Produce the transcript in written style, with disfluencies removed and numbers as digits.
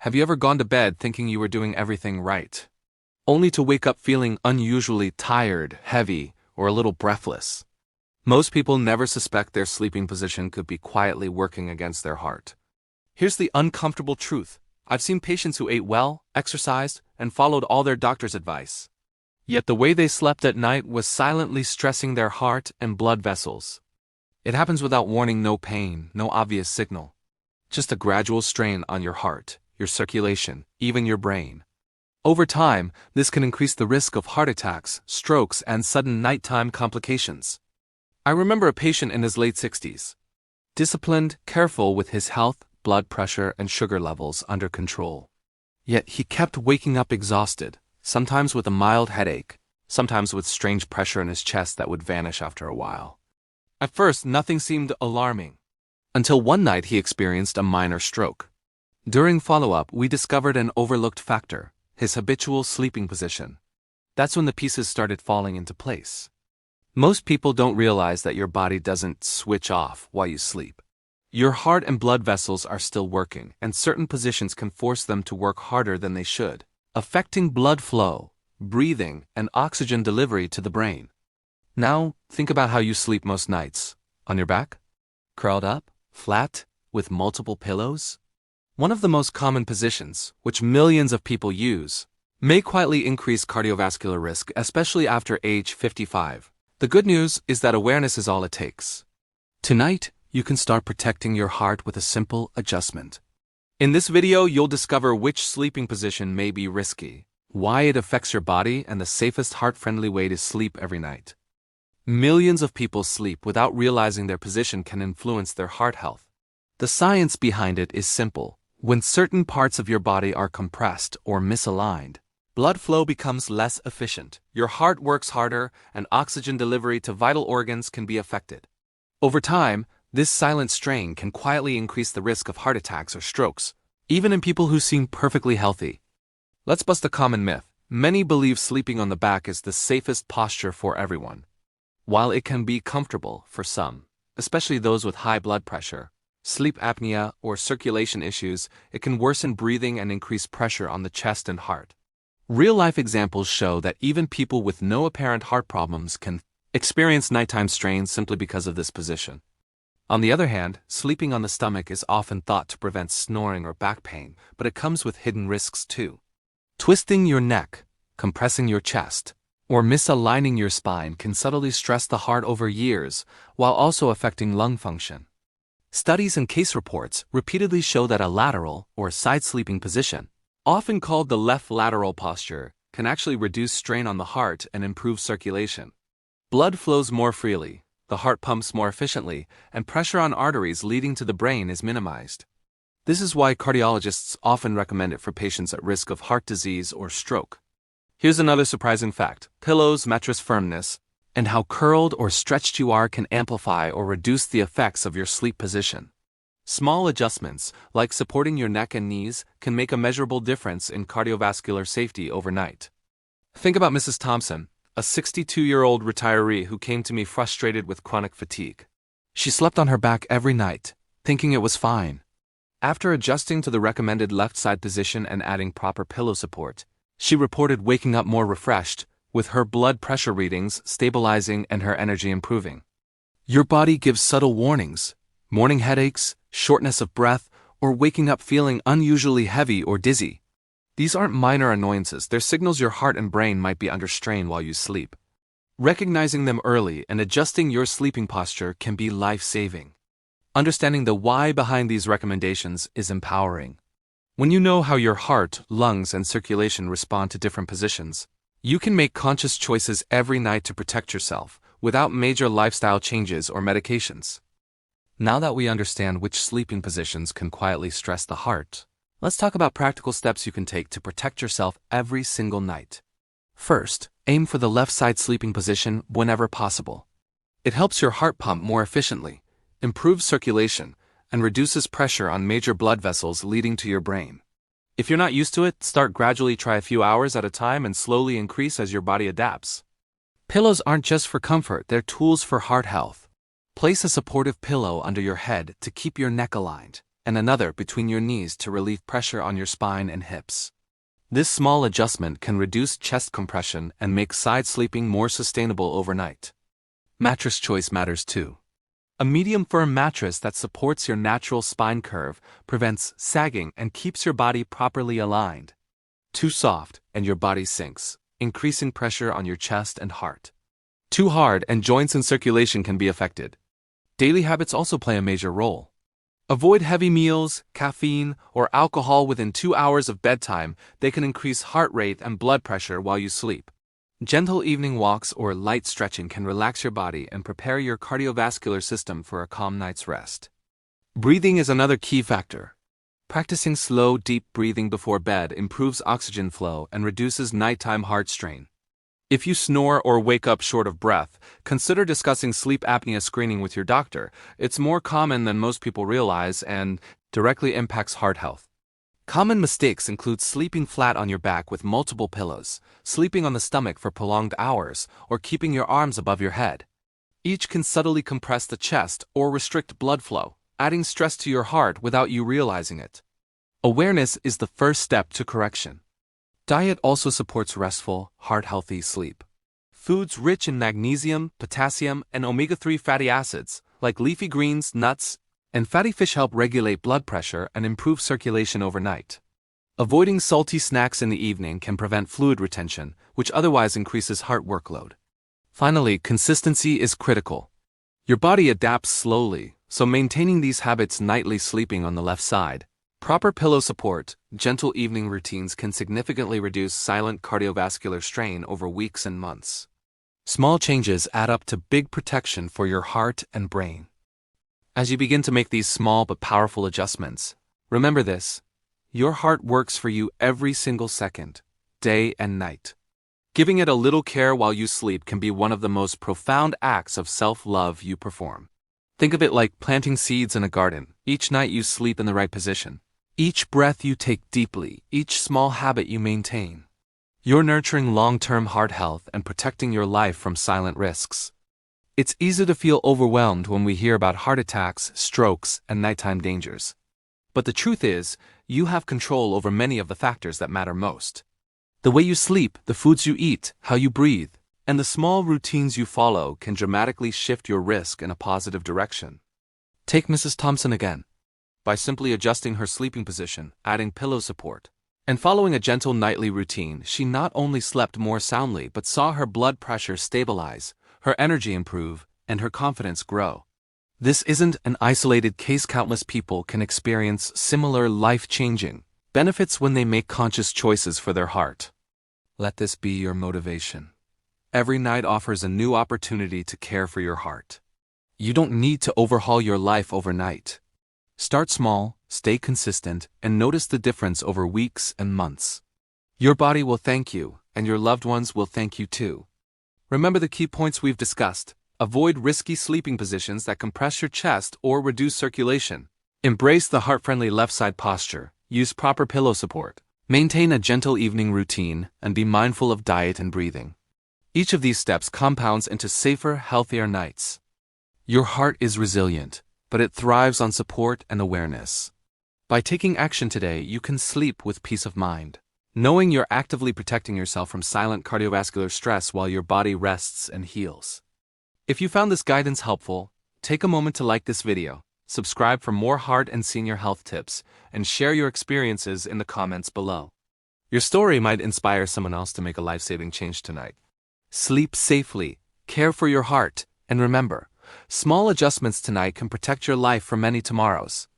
Have you ever gone to bed thinking you were doing everything right, only to wake up feeling unusually tired, heavy, or a little breathless? Most people never suspect their sleeping position could be quietly working against their heart. Here's the uncomfortable truth. I've seen patients who ate well, exercised, and followed all their doctor's advice. Yet the way they slept at night was silently stressing their heart and blood vessels. It happens without warning, no pain, no obvious signal. Just a gradual strain on your heart, your circulation, even your brain. Over time, this can increase the risk of heart attacks, strokes, and sudden nighttime complications. I remember a patient in his late 60s. Disciplined, careful with his health, blood pressure, and sugar levels under control. Yet he kept waking up exhausted, sometimes with a mild headache, sometimes with strange pressure in his chest that would vanish after a while. At first, nothing seemed alarming, until one night he experienced a minor stroke. During follow-up, we discovered an overlooked factor: his habitual sleeping position. That's when the pieces started falling into place. Most people don't realize that your body doesn't switch off while you sleep. Your heart and blood vessels are still working, and certain positions can force them to work harder than they should, affecting blood flow, breathing, and oxygen delivery to the brain. Now, think about how you sleep most nights. On your back? Curled up? Flat? With multiple pillows? One of the most common positions, which millions of people use, may quietly increase cardiovascular risk, especially after age 55. The good news is that awareness is all it takes. Tonight, you can start protecting your heart with a simple adjustment. In this video, you'll discover which sleeping position may be risky, why it affects your body, and the safest heart-friendly way to sleep every night. Millions of people sleep without realizing their position can influence their heart health. The science behind it is simple. When certain parts of your body are compressed or misaligned, blood flow becomes less efficient, your heart works harder, and oxygen delivery to vital organs can be affected. Over time, this silent strain can quietly increase the risk of heart attacks or strokes, even in people who seem perfectly healthy. Let's bust a common myth. Many believe sleeping on the back is the safest posture for everyone. While it can be comfortable for some, especially those with high blood pressure, sleep apnea, or circulation issues, it can worsen breathing and increase pressure on the chest and heart. Real-life examples show that even people with no apparent heart problems can experience nighttime strains simply because of this position. On the other hand, sleeping on the stomach is often thought to prevent snoring or back pain, but it comes with hidden risks too. Twisting your neck, compressing your chest, or misaligning your spine can subtly stress the heart over years, while also affecting lung function. Studies and case reports repeatedly show that a lateral or side sleeping position, often called the left lateral posture, can actually reduce strain on the heart and improve circulation. Blood flows more freely, the heart pumps more efficiently, and pressure on arteries leading to the brain is minimized. This is why cardiologists often recommend it for patients at risk of heart disease or stroke. Here's another surprising fact: pillows, mattress firmness, and how curled or stretched you are can amplify or reduce the effects of your sleep position. Small adjustments, like supporting your neck and knees, can make a measurable difference in cardiovascular safety overnight. Think about Mrs. Thompson, a 62-year-old retiree who came to me frustrated with chronic fatigue. She slept on her back every night, thinking it was fine. After adjusting to the recommended left side position and adding proper pillow support, she reported waking up more refreshed, with her blood pressure readings stabilizing and her energy improving. Your body gives subtle warnings: morning headaches, shortness of breath, or waking up feeling unusually heavy or dizzy. These aren't minor annoyances, they're signals your heart and brain might be under strain while you sleep. Recognizing them early and adjusting your sleeping posture can be life-saving. Understanding the why behind these recommendations is empowering. When you know how your heart, lungs, and circulation respond to different positions, you can make conscious choices every night to protect yourself, without major lifestyle changes or medications. Now that we understand which sleeping positions can quietly stress the heart, let's talk about practical steps you can take to protect yourself every single night. First, aim for the left side sleeping position whenever possible. It helps your heart pump more efficiently, improves circulation, and reduces pressure on major blood vessels leading to your brain. If you're not used to it, start gradually, try a few hours at a time and slowly increase as your body adapts. Pillows aren't just for comfort, they're tools for heart health. Place a supportive pillow under your head to keep your neck aligned, and another between your knees to relieve pressure on your spine and hips. This small adjustment can reduce chest compression and make side sleeping more sustainable overnight. Mattress choice matters too. A medium firm mattress that supports your natural spine curve, prevents sagging, and keeps your body properly aligned. Too soft, and your body sinks, increasing pressure on your chest and heart. Too hard, and joints and circulation can be affected. Daily habits also play a major role. Avoid heavy meals, caffeine, or alcohol within 2 hours of bedtime. They can increase heart rate and blood pressure while you sleep. Gentle evening walks or light stretching can relax your body and prepare your cardiovascular system for a calm night's rest. Breathing is another key factor. Practicing slow, deep breathing before bed improves oxygen flow and reduces nighttime heart strain. If you snore or wake up short of breath, consider discussing sleep apnea screening with your doctor. It's more common than most people realize and directly impacts heart health. Common mistakes include sleeping flat on your back with multiple pillows, sleeping on the stomach for prolonged hours, or keeping your arms above your head. Each can subtly compress the chest or restrict blood flow, adding stress to your heart without you realizing it. Awareness is the first step to correction. Diet also supports restful, heart-healthy sleep. Foods rich in magnesium, potassium, and omega-3 fatty acids, like leafy greens, nuts, and fatty fish help regulate blood pressure and improve circulation overnight. Avoiding salty snacks in the evening can prevent fluid retention, which otherwise increases heart workload. Finally, consistency is critical. Your body adapts slowly, so maintaining these habits nightly sleeping on the left side, proper pillow support, gentle evening routines can significantly reduce silent cardiovascular strain over weeks and months. Small changes add up to big protection for your heart and brain. As you begin to make these small but powerful adjustments, remember this: your heart works for you every single second, day and night. Giving it a little care while you sleep can be one of the most profound acts of self-love you perform. Think of it like planting seeds in a garden. Each night you sleep in the right position. Each breath you take deeply, each small habit you maintain. You're nurturing long-term heart health and protecting your life from silent risks. It's easy to feel overwhelmed when we hear about heart attacks, strokes, and nighttime dangers. But the truth is, you have control over many of the factors that matter most. The way you sleep, the foods you eat, how you breathe, and the small routines you follow can dramatically shift your risk in a positive direction. Take Mrs. Thompson again. By simply adjusting her sleeping position, adding pillow support, and following a gentle nightly routine, she not only slept more soundly but saw her blood pressure stabilize, her energy improve, and her confidence grow. This isn't an isolated case. Countless people can experience similar life-changing benefits when they make conscious choices for their heart. Let this be your motivation. Every night offers a new opportunity to care for your heart. You don't need to overhaul your life overnight. Start small, stay consistent, and notice the difference over weeks and months. Your body will thank you, and your loved ones will thank you too. Remember the key points we've discussed. Avoid risky sleeping positions that compress your chest or reduce circulation. Embrace the heart-friendly left side posture. Use proper pillow support. Maintain a gentle evening routine, and be mindful of diet and breathing. Each of these steps compounds into safer, healthier nights. Your heart is resilient, but it thrives on support and awareness. By taking action today, you can sleep with peace of mind, knowing you're actively protecting yourself from silent cardiovascular stress while your body rests and heals. If you found this guidance helpful, take a moment to like this video, subscribe for more heart and senior health tips, and share your experiences in the comments below. Your story might inspire someone else to make a life-saving change tonight. Sleep safely, care for your heart, and remember, small adjustments tonight can protect your life for many tomorrows.